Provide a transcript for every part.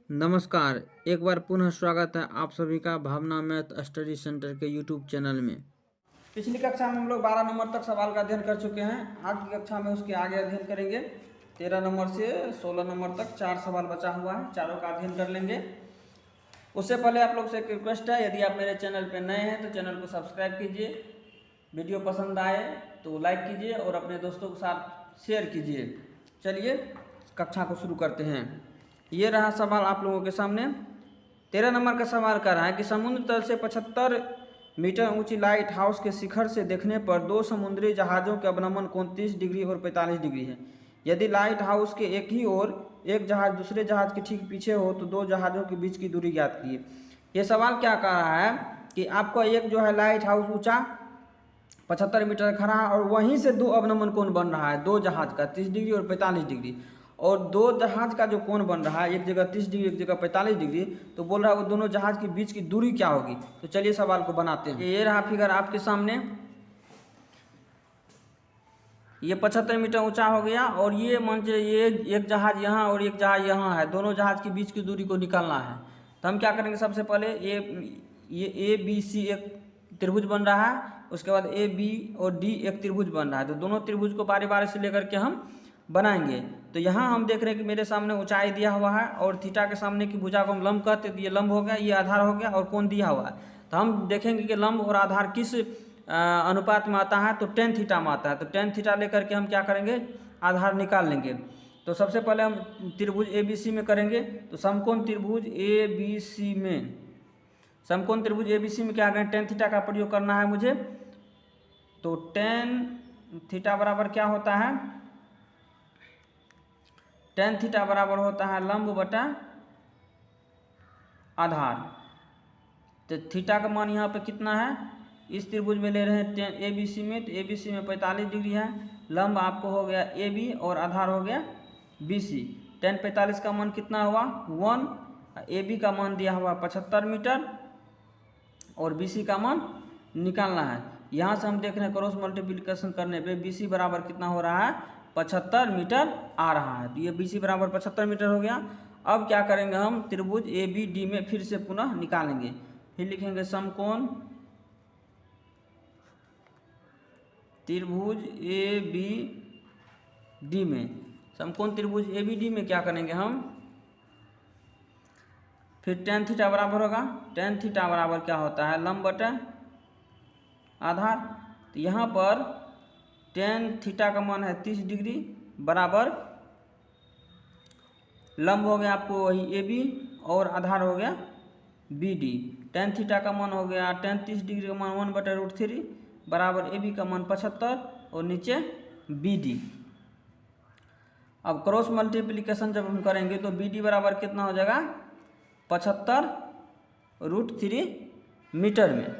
नमस्कार, एक बार पुनः स्वागत है आप सभी का भावना मैथ स्टडी सेंटर के यूट्यूब चैनल में। पिछली कक्षा में हम लोग 12 नंबर तक सवाल का अध्ययन कर चुके हैं। आज की कक्षा में उसके आगे अध्ययन करेंगे। 13 नंबर से 16 नंबर तक 4 सवाल बचा हुआ है, चारों का अध्ययन कर लेंगे। उससे पहले आप लोग से एक रिक्वेस्ट है, यदि आप मेरे चैनल पर नए हैं तो चैनल को सब्सक्राइब कीजिए, वीडियो पसंद आए तो लाइक कीजिए और अपने दोस्तों के साथ शेयर कीजिए। चलिए कक्षा को शुरू करते हैं। ये रहा सवाल आप लोगों के सामने। 13 नंबर का सवाल कर रहा है कि समुद्र तल से 75 मीटर ऊंची लाइट हाउस के शिखर से देखने पर दो समुद्री जहाज़ों के अवनमन कोण 30 डिग्री और 45 डिग्री है। यदि लाइट हाउस के एक ही ओर एक जहाज़ दूसरे जहाज़ के ठीक पीछे हो तो दो जहाज़ों के बीच की दूरी ज्ञात कीजिए। ये सवाल क्या कह रहा है कि आपको एक जो है लाइट हाउस ऊँचा 75 मीटर खड़ा है और वहीं से दो अवनमन कोण बन रहा है, दो जहाज़ का 30 डिग्री और 45 डिग्री। और दो जहाज़ का जो कोण बन रहा है, एक जगह 30 डिग्री एक जगह 45 डिग्री, तो बोल रहा है वो दोनों जहाज़ के बीच की दूरी क्या होगी। तो चलिए सवाल को बनाते हैं। ये रहा फिगर आपके सामने। ये 75 मीटर ऊंचा हो गया और ये मान लीजिए ये एक जहाज़ यहाँ और एक जहाज़ यहाँ है, दोनों जहाज़ के बीच की दूरी को निकालना है। तो हम क्या करेंगे, सबसे पहले ये ABC एक त्रिभुज बन रहा है, उसके बाद AB और D एक त्रिभुज बन रहा है। तो दोनों त्रिभुज को बारी बारी से लेकर के हम बनाएंगे। तो यहाँ हम देख रहे हैं कि मेरे सामने ऊंचाई दिया हुआ है और थीटा के सामने की भुजा को हम लंब कहते, तो ये लंब हो गया, ये आधार हो गया और कोण दिया हुआ है। तो हम देखेंगे कि लंब और आधार किस अनुपात में आता है, तो tan थीटा में आता है। तो tan थीटा लेकर के हम क्या करेंगे, आधार निकाल लेंगे। तो सबसे पहले हम त्रिभुज ABC में करेंगे। तो समकोण त्रिभुज ABC में, समकोण त्रिभुज ABC में क्या करें, tan थीटा का प्रयोग करना है मुझे। तो tan थीटा बराबर क्या होता है, tan थीटा बराबर होता है लंब बटा आधार। तो थीटा का मान यहाँ पे कितना है, इस त्रिभुज में ले रहे हैं tan ABC में, तो ABC में 45 डिग्री है। लंब आपको हो गया AB और आधार हो गया BC। tan 45 का मान कितना हुआ 1, AB का मान दिया हुआ 75 मीटर और BC का मान निकालना है। यहाँ से हम देख रहे हैं क्रॉस मल्टीप्लिकेशन करने पे BC बराबर कितना हो रहा है, 75 मीटर आ रहा है। तो ये BC बराबर 75 मीटर हो गया। अब क्या करेंगे, हम त्रिभुज ABD में फिर से पुनः निकालेंगे। फिर लिखेंगे समकोण त्रिभुज ABD में, समकोण त्रिभुज ABD में क्या करेंगे हम, फिर tan थीटा बराबर होगा, tan थीटा बराबर क्या होता है लंब बटा आधार। तो यहाँ पर tan थीटा का मान है 30 डिग्री बराबर लंब हो गया आपको वही AB और आधार हो गया BD। tan थीटा का मान हो गया tan 30 डिग्री का मान 1/√3 बराबर AB का मान 75 और नीचे BD। अब क्रॉस मल्टीप्लिकेशन जब हम करेंगे तो BD बराबर कितना हो जाएगा 75√3 मीटर में।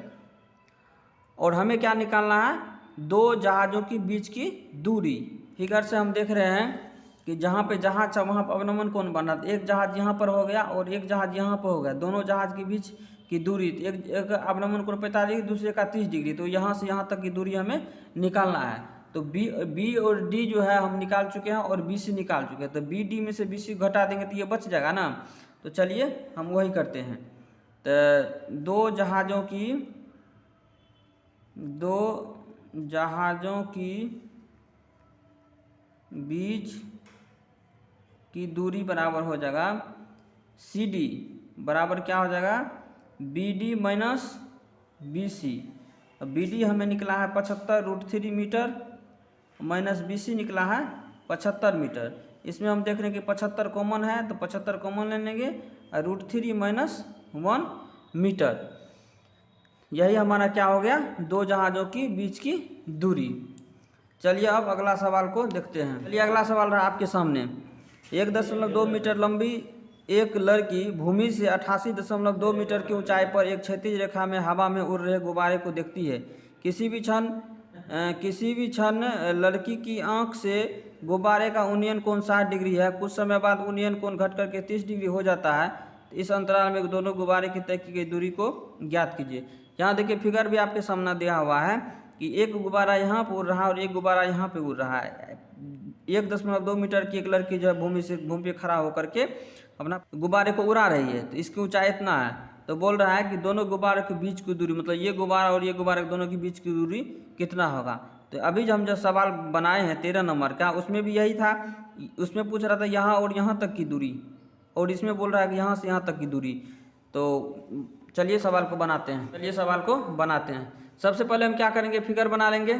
और हमें क्या निकालना है, दो जहाज़ों के बीच की दूरी। फिगर से हम देख रहे हैं कि जहाँ पे जहाज है वहाँ पर अवनमन कोण बन रहा था। एक जहाज़ यहाँ पर हो गया और एक जहाज़ यहाँ पर हो गया, दोनों जहाज़ के बीच की दूरी, एक अवनमन कोण 45 डिग्री, दूसरे का 30 डिग्री। तो यहाँ से यहाँ तक की दूरी हमें निकालना है। तो B और D जो है हम निकाल चुके हैं और BC निकाल चुके हैं। तो BD में से BC घटा देंगे तो ये बच जाएगा ना। तो चलिए हम वही करते हैं। तो दो जहाज़ों की बीच की दूरी बराबर हो जाएगा CD बराबर क्या हो जाएगा BD माइनस BC। BD हमें निकला है 75√3 मीटर माइनस BC निकला है 75 मीटर। इसमें हम देख रहे हैं कि 75 कॉमन है तो 75 कॉमन ले लेंगे और √3 माइनस 1 मीटर। यही हमारा क्या हो गया, दो जहाज़ों की बीच की दूरी। चलिए अब अगला सवाल को देखते हैं। चलिए अगला सवाल रहा आपके सामने। 1.2 मीटर लंबी एक लड़की भूमि से 88.2 मीटर की ऊंचाई पर एक क्षैतिज रेखा में हवा में उड़ रहे गुब्बारे को देखती है। किसी भी क्षण लड़की की आंख से गुब्बारे का उन्नयन कोण 60 डिग्री है। कुछ समय बाद उन्नयन कोण घट करके 30 डिग्री हो जाता है। तो इस अंतराल में दोनों गुब्बारे की तय की गई दूरी को ज्ञात कीजिए। यहाँ देखिए फिगर भी आपके सामने दिया हुआ है कि एक गुब्बारा यहाँ पर उड़ रहा है और एक गुब्बारा यहाँ पे उड़ रहा है। 1.2 मीटर की एक लड़की जो है भूमि पे खड़ा होकर के अपना गुब्बारे को उड़ा रही है, तो इसकी ऊंचाई इतना है। तो बोल रहा है कि दोनों गुब्बारों के बीच की दूरी, मतलब ये गुब्बारा और ये गुब्बारे दोनों के बीच की दूरी कितना होगा। तो अभी जो हम जो सवाल बनाए हैं 13 नंबर का, उसमें भी यही था। उसमें पूछ रहा था यहाँ और यहाँ तक की दूरी, और इसमें बोल रहा है कि यहाँ से यहाँ तक की दूरी। तो चलिए सवाल को बनाते हैं। सबसे पहले हम क्या करेंगे, फिगर बना लेंगे।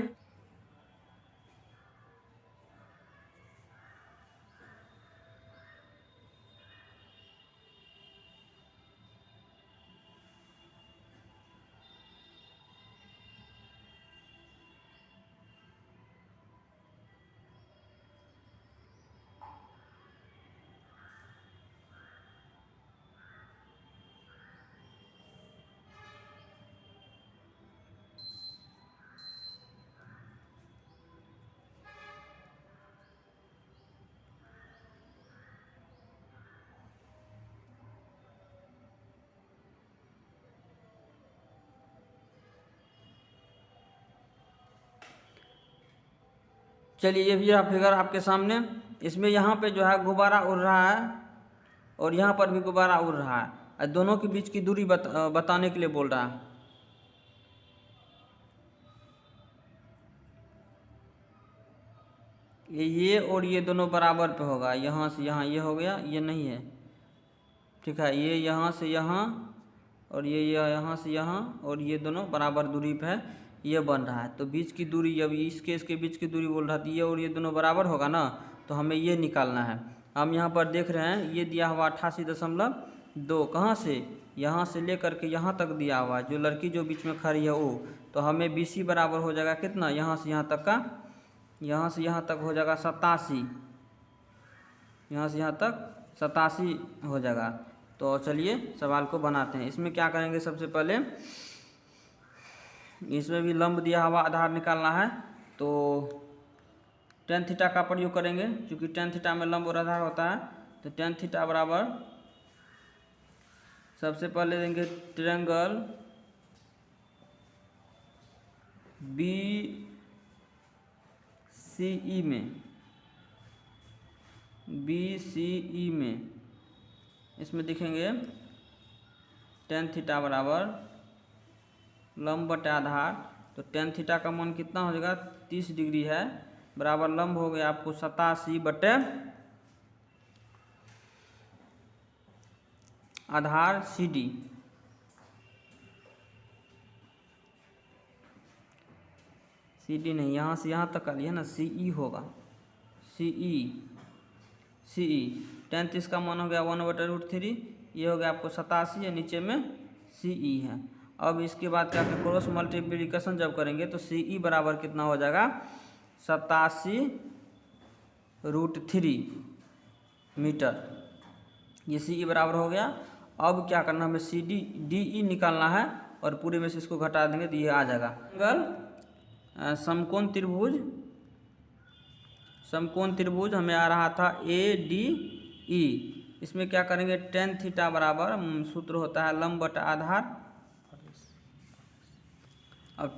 चलिए ये भी फिगर आपके सामने। इसमें यहाँ पे जो है गुब्बारा उड़ रहा है और यहाँ पर भी गुब्बारा उड़ रहा है, और दोनों के बीच की दूरी बताने के लिए बोल रहा है। ये और ये दोनों बराबर पे होगा, यहाँ से यहाँ ये हो गया, ये नहीं है, ठीक है। ये यहाँ से यहाँ और ये यहाँ से यहाँ, और ये दोनों बराबर दूरी पे है, ये बन रहा है। तो बीच की दूरी, अभी इसके बीच की दूरी बोल रहा था, ये और ये दोनों बराबर होगा ना, तो हमें ये निकालना है। हम यहाँ पर देख रहे हैं ये दिया हुआ 88.2, कहाँ से, यहाँ से लेकर के यहाँ तक दिया हुआ, जो लड़की जो बीच में खड़ी है वो। तो हमें BC बराबर हो जाएगा कितना, यहाँ से यहाँ तक का, यहाँ से यहाँ तक हो जाएगा 87, यहाँ से यहाँ तक 87 हो जाएगा। तो चलिए सवाल को बनाते हैं। इसमें क्या करेंगे, सबसे पहले इसमें भी लंब दिया हुआ आधार निकालना है, तो tan थीटा का प्रयोग करेंगे, क्योंकि tan थीटा में लंब और आधार होता है। तो tan थीटा बराबर सबसे पहले देंगे ट्रायंगल BCE में इसमें दिखेंगे tan थीटा बराबर लंब बटे आधार। तो tan थीटा का मान कितना हो जाएगा, 30 डिग्री है, बराबर लंब हो गया आपको 87 बटे आधार CD। CD नहीं, यहाँ से यहाँ तक का लिया ना, CE होगा, CE। tan 30 का मान हो गया 1/√3, ये हो गया आपको 87, या नीचे में CE है। अब इसके बाद क्या करें, क्रॉस मल्टीप्लिकेशन जब करेंगे तो CE बराबर कितना हो जाएगा, 87√3 मीटर, ये CE बराबर हो गया। अब क्या करना, हमें DE निकालना है, और पूरे में से इसको घटा देंगे तो ये आ जाएगा। अगर समकोण त्रिभुज हमें आ रहा था ADE, इसमें क्या करेंगे, tan थीटा बराबर सूत्र होता है लंब बटा आधार। अब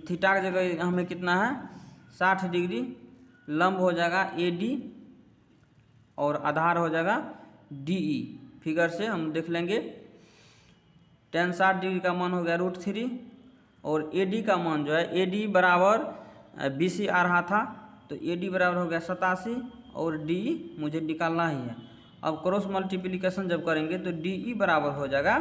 थीटा की जगह हमें कितना है, 60 डिग्री, लंब हो जाएगा AD और आधार हो जाएगा DE। फिगर से हम देख लेंगे, tan 60 डिग्री का मान हो गया √3, और AD का मान जो है, AD बराबर BC आ रहा था, तो AD बराबर हो गया 87, और DE मुझे निकालना ही है। अब क्रॉस मल्टीप्लिकेशन जब करेंगे तो DE बराबर हो जाएगा,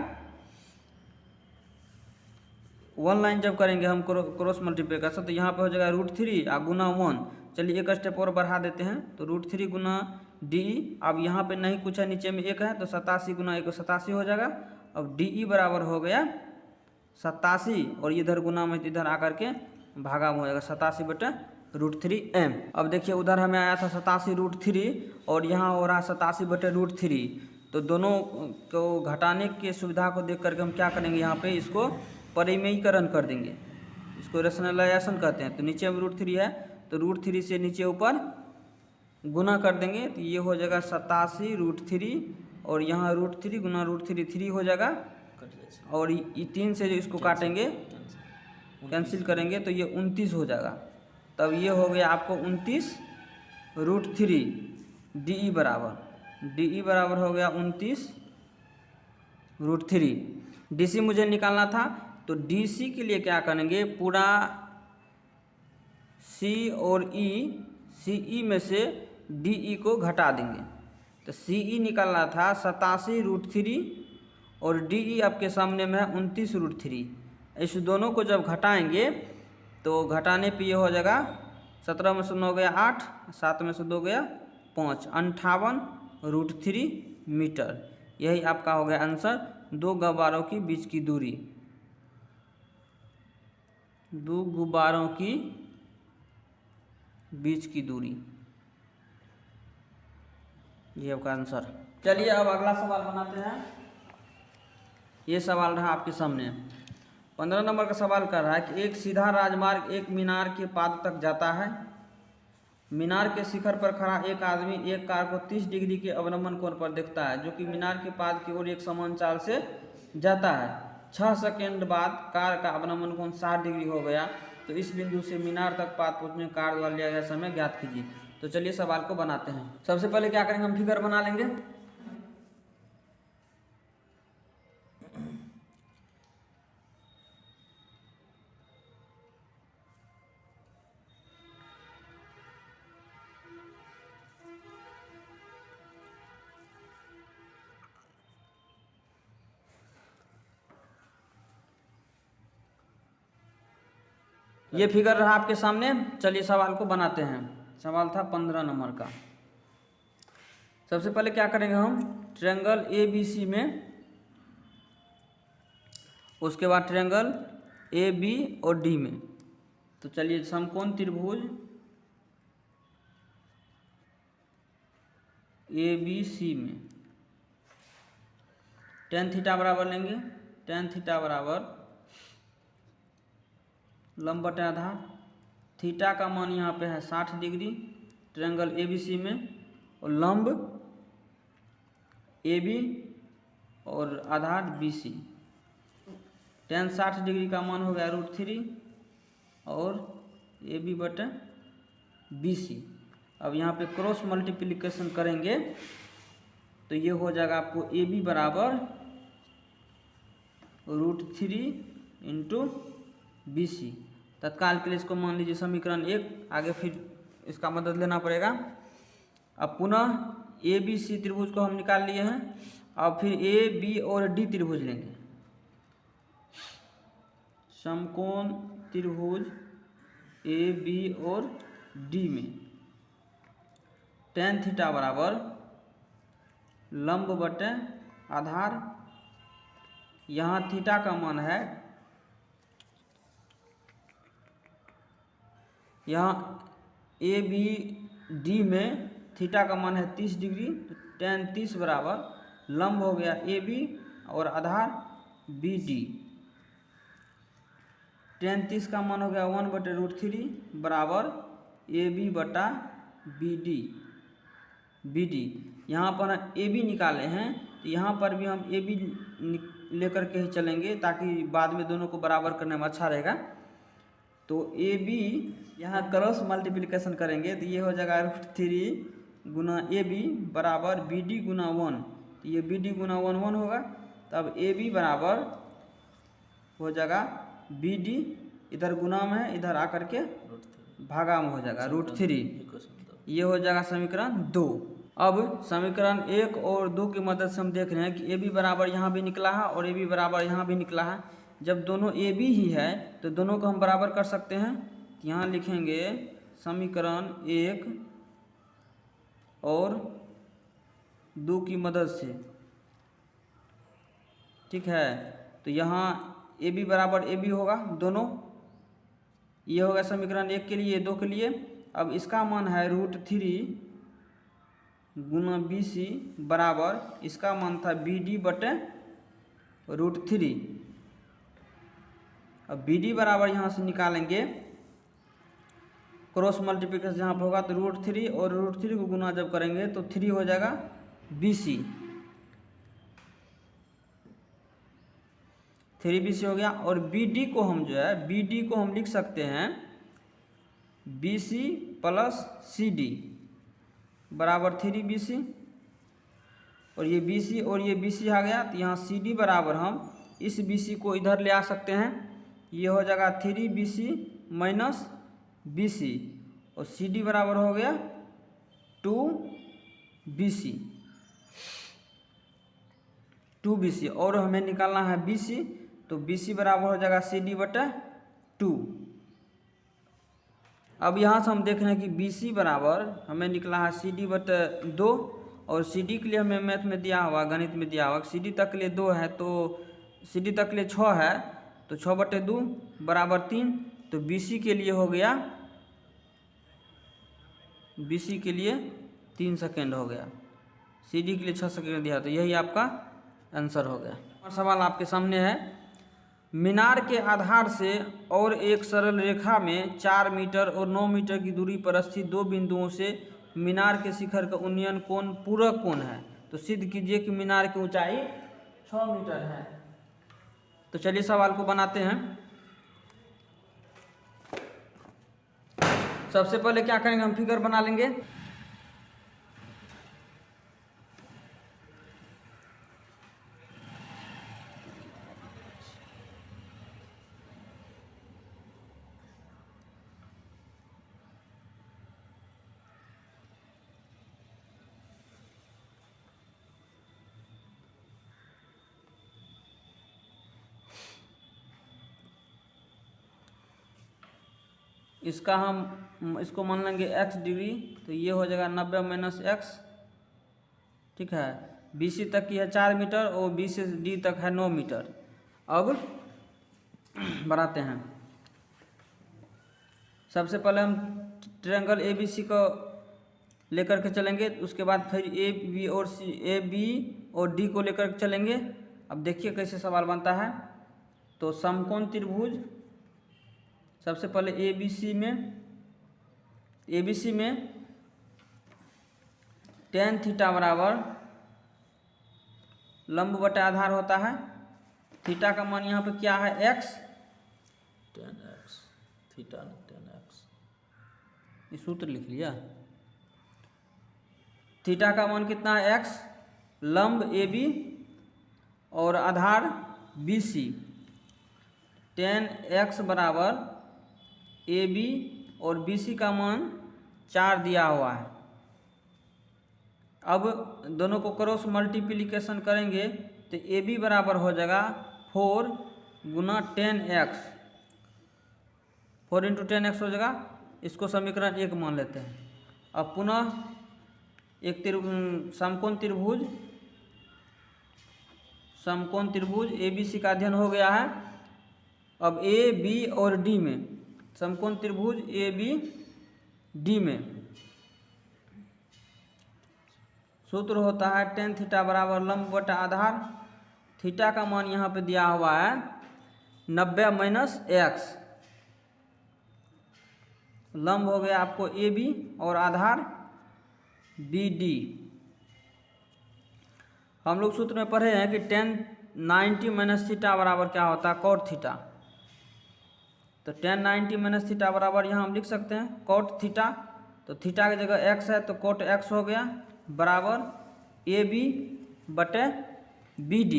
वन लाइन जब करेंगे हम क्रॉस मल्टीप्लिकेशन, तो यहाँ पे हो जाएगा √3 और गुना 1। चलिए एक स्टेप और बढ़ा देते हैं, तो √3 गुना DE। अब यहाँ पे नहीं कुछ है, नीचे में 1 है, तो 87 गुना 1 87 हो जाएगा। अब DE बराबर हो गया 87, और इधर गुना में इधर आकर के भागा हो जाएगा 87 बटे √3m। अब देखिए उधर हमें आया था 87√3, और यहाँ हो रहा है 87 बटे √3। तो दोनों को घटाने की सुविधा को देख करके हम क्या करेंगे, यहाँ पे इसको परिमेयीकरण कर देंगे, इसको रेशनलाइजेशन कहते हैं। तो नीचे में √3 है, तो √3 से नीचे ऊपर गुना कर देंगे, तो ये हो जाएगा 87√3, और यहाँ √3 गुना √3 3 हो जाएगा, और ये 3 से जो इसको काटेंगे, कैंसिल करेंगे, तो ये 29 हो जाएगा। तब ये हो गया आपको 29√3 DE बराबर DE बराबर हो गया 29√3। DC मुझे निकालना था, तो DC के लिए क्या करेंगे, पूरा C और E, CE में से DE को घटा देंगे। तो CE निकालना था 87√3 और DE आपके सामने में है 29√3। इस दोनों को जब घटाएंगे तो घटाने पे ये हो जाएगा 17 में से 9 गया 8, 7 में से 2 गया 5, 58√3 मीटर। यही आपका हो गया आंसर, दो गुब्बारों की बीच की दूरी, दो गुब्बारों की बीच की दूरी, ये आपका आंसर। चलिए अब अगला सवाल बनाते हैं। ये सवाल रहा आपके सामने, 15 नंबर का सवाल कर रहा है कि एक सीधा राजमार्ग एक मीनार के पाद तक जाता है। मीनार के शिखर पर खड़ा एक आदमी एक कार को 30 डिग्री के अवलंबन कोण पर देखता है, जो कि मीनार के पाद की ओर एक समान चाल से जाता है। 6 सेकंड बाद कार का अवलंबन कोण 60 डिग्री हो गया, तो इस बिंदु से मीनार तक पाद पहुंचने कार द्वारा लिया गया समय ज्ञात कीजिए। तो चलिए सवाल को बनाते हैं। सबसे पहले क्या करेंगे, हम फिगर बना लेंगे। ये फिगर रहा आपके सामने। चलिए सवाल को बनाते हैं। सवाल था 15 नंबर का। सबसे पहले क्या करेंगे हम, ट्रायंगल ABC में, उसके बाद ट्रायंगल AB और D में। तो चलिए समकोण त्रिभुज ABC में tan थीटा बराबर लेंगे, tan थीटा बराबर लंब बटे आधार, थीटा का मान यहाँ पे है 60 डिग्री ट्रायंगल ABC में, और लंब AB और आधार BC। tan 60 डिग्री का मान हो गया √3 और AB बटे BC। अब यहाँ पे क्रॉस मल्टीप्लिकेशन करेंगे तो ये हो जाएगा आपको AB बराबर √3 इंटू BC। तत्काल के लिए इसको मान लीजिए समीकरण 1, आगे फिर इसका मदद लेना पड़ेगा। अब पुनः ABC त्रिभुज को हम निकाल लिए हैं, अब फिर AB और D त्रिभुज लेंगे। समकोण त्रिभुज AB और D में tan थीटा बराबर लंब बटे आधार, यहाँ थीटा का मान है, यहाँ ABD में थीटा का मान है 30 डिग्री, तो tan 30 बराबर लंब हो गया AB और आधार BD। tan 30 का मान हो गया 1/√3 बराबर AB बटा BD। यहाँ पर AB निकाले हैं, तो यहाँ पर भी हम AB लेकर के ही चलेंगे ताकि बाद में दोनों को बराबर करने में अच्छा रहेगा। तो AB यहाँ क्रॉस मल्टीप्लिकेशन करेंगे तो ये हो जाएगा √3 गुना AB बराबर BD गुना 1, तो ये BD गुना 1 होगा। तब AB बराबर हो जाएगा BD, इधर गुना में है, इधर आकर के भागा में हो जाएगा √3। ये हो जाएगा समीकरण 2। अब समीकरण 1 और 2 की मदद से हम देख रहे हैं कि AB बराबर यहाँ भी निकला है और AB बराबर यहाँ भी निकला है। जब दोनों AB ही है तो दोनों को हम बराबर कर सकते हैं। यहाँ लिखेंगे समीकरण 1 और 2 की मदद से, ठीक है। तो यहाँ AB बराबर AB होगा दोनों, ये होगा समीकरण 1 के लिए, 2 के लिए। अब इसका मान है √3 गुना BC बराबर, इसका मान था BD बटे √3। अब BD बराबर यहाँ से निकालेंगे, क्रॉस मल्टीप्लिकेशन जहाँ पर होगा तो √3 और √3 को गुना जब करेंगे तो 3 हो जाएगा BC, 3BC हो गया। और BD को हम जो है BD को हम लिख सकते हैं BC प्लस CD बराबर 3BC। और ये BC और ये BC आ गया, तो यहाँ CD बराबर हम इस BC को इधर ले आ सकते हैं, ये हो जाएगा 3BC माइनस BC और CD बराबर हो गया 2BC और हमें निकालना है BC, तो BC बराबर हो जाएगा CD/2। अब यहाँ से हम देख रहे हैं कि BC बराबर हमें निकला है CD/2 और CD के लिए हमें मैथ में दिया हुआ, गणित में दिया हुआ CD तक के लिए 2 है, तो CD तक के लिए 6 है, तो 6/2 बराबर 3, तो BC के लिए हो गया, BC के लिए 3 सेकेंड हो गया, CD के लिए 6 सेकेंड दिया, तो यही आपका आंसर हो गया। और सवाल आपके सामने है, मीनार के आधार से और एक सरल रेखा में 4 मीटर और 9 मीटर की दूरी पर स्थित दो बिंदुओं से मीनार के शिखर का उन्नयन कोण पूरक कोण है, तो सिद्ध कीजिए कि मीनार की ऊंचाई 6 मीटर है। तो चलिए सवाल को बनाते हैं। सबसे पहले क्या करेंगे, हम फिगर बना लेंगे। इसका हम इसको मान लेंगे x डिग्री, तो ये हो जाएगा 90 माइनस x, ठीक है। BC तक की है 4 मीटर और B से D तक है 9 मीटर। अब बढ़ाते हैं। सबसे पहले हम ट्रायंगल ABC को लेकर के चलेंगे, उसके बाद फिर AB और D को लेकर के चलेंगे। अब देखिए कैसे सवाल बनता है। तो समकोण त्रिभुज, सबसे पहले ABC में tan थीटा बराबर लंब बटा आधार होता है। थीटा का मान यहाँ पे क्या है, x, tan x, theta tan x, ये सूत्र लिख लिया। थीटा का मान कितना है, x, लंब AB और आधार BC। tan x बराबर AB और BC का मान 4 दिया हुआ है। अब दोनों को क्रॉस मल्टीप्लिकेशन करेंगे तो AB बराबर हो जाएगा 4 गुना 10x, 4 इंटू 10x हो जाएगा। इसको समीकरण 1 मान लेते हैं। अब पुनः एक समकोण त्रिभुज ABC का अध्ययन हो गया है। अब AB और D में, समकोण त्रिभुज ABD में सूत्र होता है tan थीटा बराबर लंब बटा आधार। थीटा का मान यहाँ पे दिया हुआ है 90 माइनस x, लंब हो गया आपको AB और आधार BD। हम लोग सूत्र में पढ़े हैं कि tan 90 माइनस थीटा बराबर क्या होता है, cot थीटा। तो tan 90 माइनस थीटा बराबर यहाँ हम लिख सकते हैं cot थीटा। तो थीटा की जगह x है तो cot x हो गया बराबर AB बटे BD।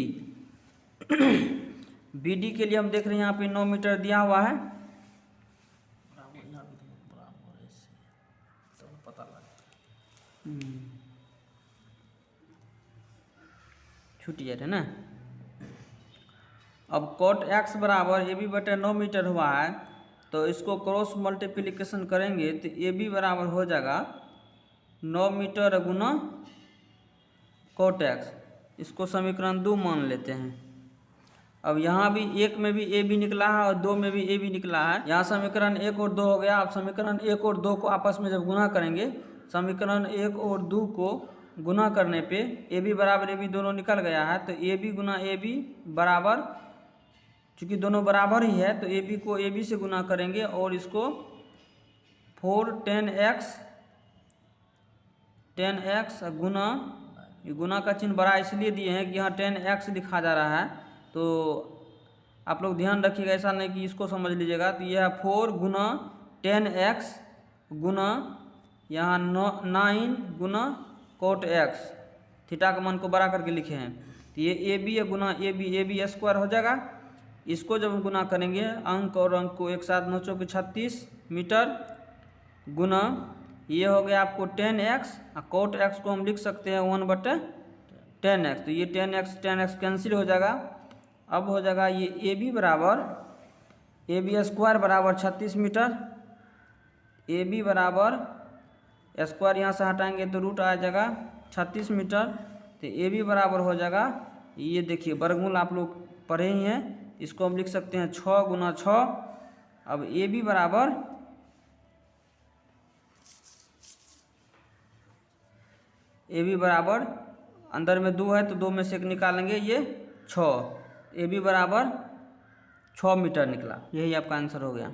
BD के लिए हम देख रहे हैं यहाँ पे 9 मीटर दिया हुआ है। पता लगा छूट जाते ना। अब cot x बराबर AB बटे 9 मीटर हुआ है, तो इसको क्रॉस मल्टीप्लिकेशन करेंगे तो AB बराबर हो जाएगा 9 मीटर गुना cot x। इसको समीकरण 2 मान लेते हैं। अब यहाँ भी 1 में भी AB निकला है और 2 में भी AB निकला है। यहाँ समीकरण 1 और 2 हो गया। अब समीकरण 1 और 2 को आपस में जब गुना करेंगे, समीकरण 1 और 2 को गुना करने पे AB बराबर AB दोनों निकल गया है, तो AB गुना AB बराबर, चूँकि दोनों बराबर ही है तो AB को AB से गुना करेंगे और इसको 4 10x गुना, ये गुना का चिन्ह बड़ा इसलिए दिए हैं कि यहाँ 10x लिखा जा रहा है, तो आप लोग ध्यान रखिएगा, ऐसा नहीं कि इसको समझ लीजिएगा। तो यह 4 गुना 10x गुना यहाँ 9 गुना cot x थीटा का मान को बड़ा करके लिखे हैं। तो ये ए बी गुना ए बी स्क्वायर हो जाएगा। इसको जब हम गुना करेंगे अंक और अंक को एक साथ नोचो कि 36 मीटर गुना ये हो गया आपको 10x और कोट x को हम लिख सकते हैं 1/10x। तो ये 10x कैंसिल हो जाएगा। अब हो जाएगा ये ए बी स्क्वायर बराबर 36 मीटर। ए बी बराबर स्क्वायर यहाँ से हटाएंगे तो रूट आ जाएगा 36 मीटर। तो ए बी बराबर हो जाएगा, ये देखिए वर्गमूल आप लोग पढ़े ही हैं, इसको हम लिख सकते हैं 6 गुना 6। अब ए बी बराबर अंदर में 2 है तो 2 में से 1 निकालेंगे, ये 6। ए बी बराबर 6 मीटर निकला। यही आपका आंसर हो गया।